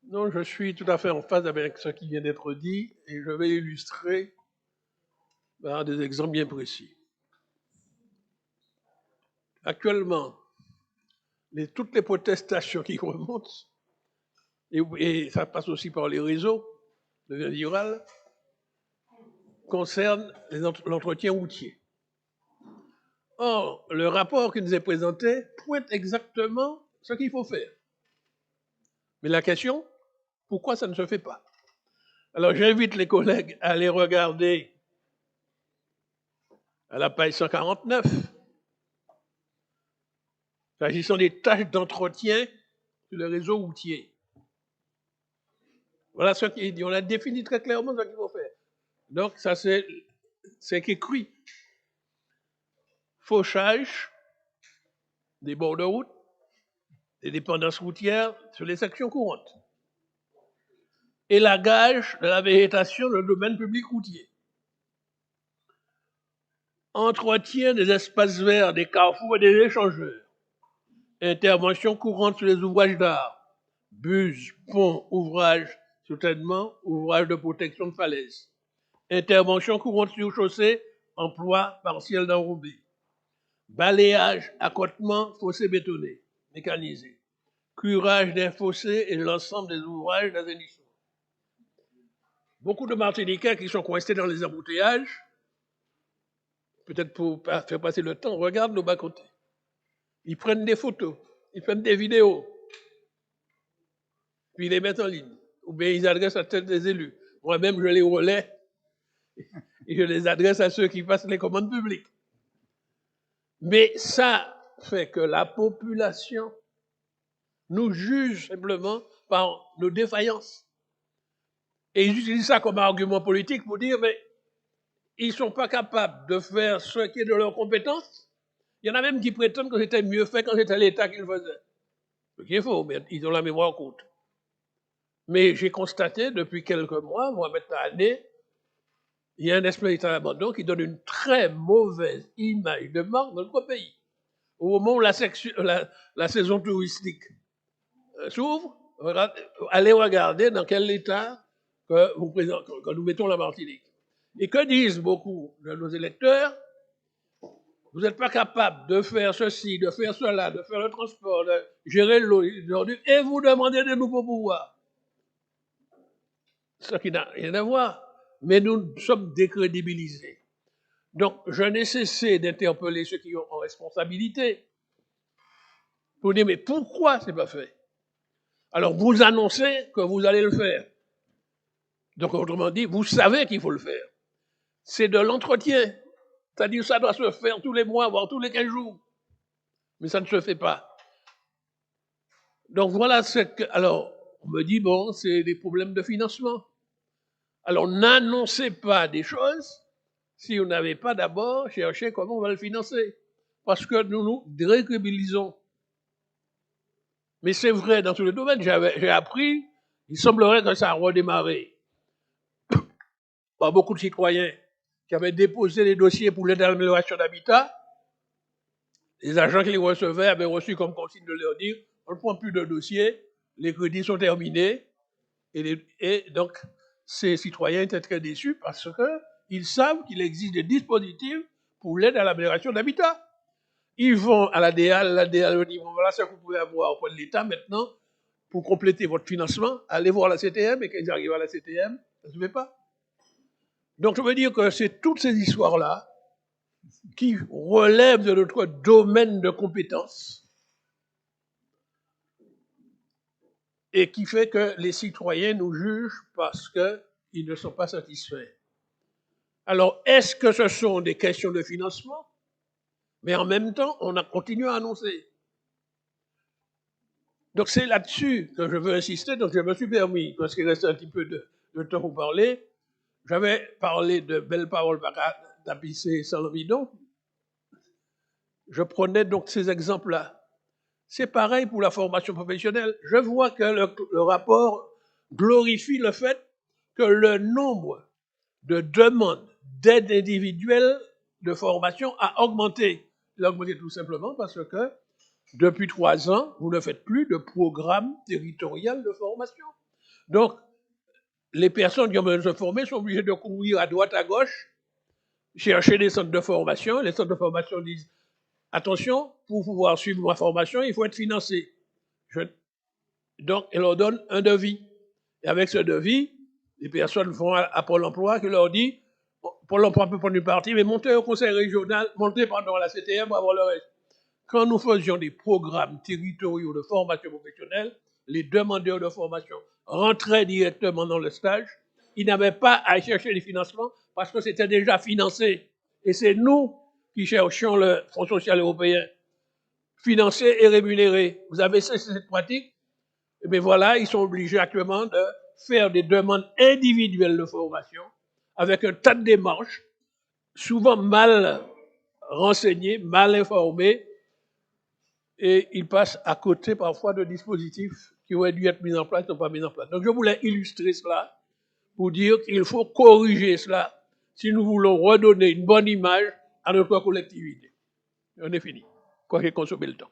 Non, je suis tout à fait en phase avec ce qui vient d'être dit et je vais illustrer par des exemples bien précis. Actuellement, toutes les protestations qui remontent, et ça passe aussi par les réseaux de vie rurale, concernent l'entretien routier. Or, le rapport qui nous est présenté pointe exactement ce qu'il faut faire. Mais la question, pourquoi ça ne se fait pas? Alors j'invite les collègues à aller regarder à la page 149, s'agissant des tâches d'entretien sur le réseau routier. Voilà ce qui dit. On a défini très clairement ce qu'il faut faire. Donc, ça, c'est écrit. Fauchage des bords de route, des dépendances routières sur les sections courantes. Élagage de la végétation dans le domaine public routier. Entretien des espaces verts, des carrefours et des échangeurs. Intervention courante sur les ouvrages d'art. Buses, ponts, ouvrages, soutènement, ouvrages de protection de falaise. Intervention courante sur chaussée, emploi partiel d'enrobé. Balayage, accotement, fossés bétonnés, mécanisés. Curage des fossés et l'ensemble des ouvrages d'assainissement. Beaucoup de Martiniquais qui sont coincés dans les embouteillages, peut-être pour faire passer le temps, regardent nos bas-côtés. Ils prennent des photos, ils prennent des vidéos, puis ils les mettent en ligne. Ou bien ils adressent à tête des élus. Moi-même, je les relais et je les adresse à ceux qui passent les commandes publiques. Mais ça fait que la population nous juge simplement par nos défaillances. Et ils utilisent ça comme argument politique pour dire, mais ils ne sont pas capables de faire ce qui est de leurs compétences. Il y en a même qui prétendent que c'était mieux fait quand c'était l'État qui le faisait. Ce qui est faux, mais ils ont la mémoire courte. Mais j'ai constaté depuis quelques mois, voire maintenant années, il y a un esprit d'abandon qui donne une très mauvaise image de marque de notre pays. Au moment où la saison touristique s'ouvre, allez regarder dans quel état que nous mettons la Martinique. Et que disent beaucoup de nos électeurs? Vous n'êtes pas capable de faire ceci, de faire cela, de faire le transport, de gérer l'eau, et vous demandez de nouveaux pouvoirs. Ce qui n'a rien à voir. Mais nous sommes décrédibilisés. Donc, je n'ai cessé d'interpeller ceux qui ont en responsabilité pour dire, mais pourquoi ce n'est pas fait? Alors, vous annoncez que vous allez le faire. Donc, autrement dit, vous savez qu'il faut le faire. C'est de l'entretien. C'est-à-dire que ça doit se faire tous les mois, voire tous les 15 jours. Mais ça ne se fait pas. Donc, voilà ce que... Alors, on me dit, bon, c'est des problèmes de financement. Alors, n'annoncez pas des choses si vous n'avez pas d'abord cherché comment on va le financer. Parce que nous nous décrédibilisons. Mais c'est vrai dans tous les domaines. J'ai appris, il semblerait que ça a redémarré. Par beaucoup de citoyens qui avaient déposé des dossiers pour l'aide à l'amélioration d'habitat. Les agents qui les recevaient avaient reçu comme consigne de leur dire, on ne prend plus de dossiers, les crédits sont terminés. Et donc, ces citoyens étaient très déçus parce qu'ils savent qu'il existe des dispositifs pour l'aide à l'amélioration d'habitat. Ils vont à l'ADA leur dit, voilà ce que vous pouvez avoir auprès de l'État maintenant pour compléter votre financement. Allez voir la CTM, et quand ils arrivent à la CTM, ça ne se fait pas. Donc, je veux dire que c'est toutes ces histoires-là qui relèvent de notre domaine de compétences et qui fait que les citoyens nous jugent parce qu'ils ne sont pas satisfaits. Alors, est-ce que ce sont des questions de financement? Mais en même temps, on a continué à annoncer. Donc, c'est là-dessus que je veux insister. Donc, je me suis permis, parce qu'il reste un petit peu de temps pour parler, j'avais parlé de belles paroles tapisser sans le bidon. Je prenais donc ces exemples-là. C'est pareil pour la formation professionnelle. Je vois que le rapport glorifie le fait que le nombre de demandes d'aide individuelle de formation a augmenté. Il a augmenté tout simplement parce que depuis 3 ans, vous ne faites plus de programme territorial de formation. Donc, les personnes qui ont besoin de se former sont obligées de courir à droite, à gauche, chercher des centres de formation. Les centres de formation disent, attention, pour pouvoir suivre ma formation, il faut être financé. Donc, ils leur donnent un devis. Et avec ce devis, les personnes vont à Pôle emploi qui leur dit, Pôle emploi peut prendre une partie, mais montez au conseil régional, montez pendant la CTM pour avoir le reste. Quand nous faisions des programmes territoriaux de formation professionnelle, les demandeurs de formation rentraient directement dans le stage. Ils n'avaient pas à chercher les financements parce que c'était déjà financé. Et c'est nous qui cherchions le Fonds social européen, financé et rémunéré. Vous avez cessé cette pratique? Et bien voilà, ils sont obligés actuellement de faire des demandes individuelles de formation avec un tas de démarches, souvent mal renseignées, mal informées, et ils passent à côté parfois de dispositifs qui auraient dû être mis en place, ne sont pas mis en place. Donc je voulais illustrer cela pour dire qu'il faut corriger cela si nous voulons redonner une bonne image à notre collectivité. On est fini. Quoi qu'il consomme le temps.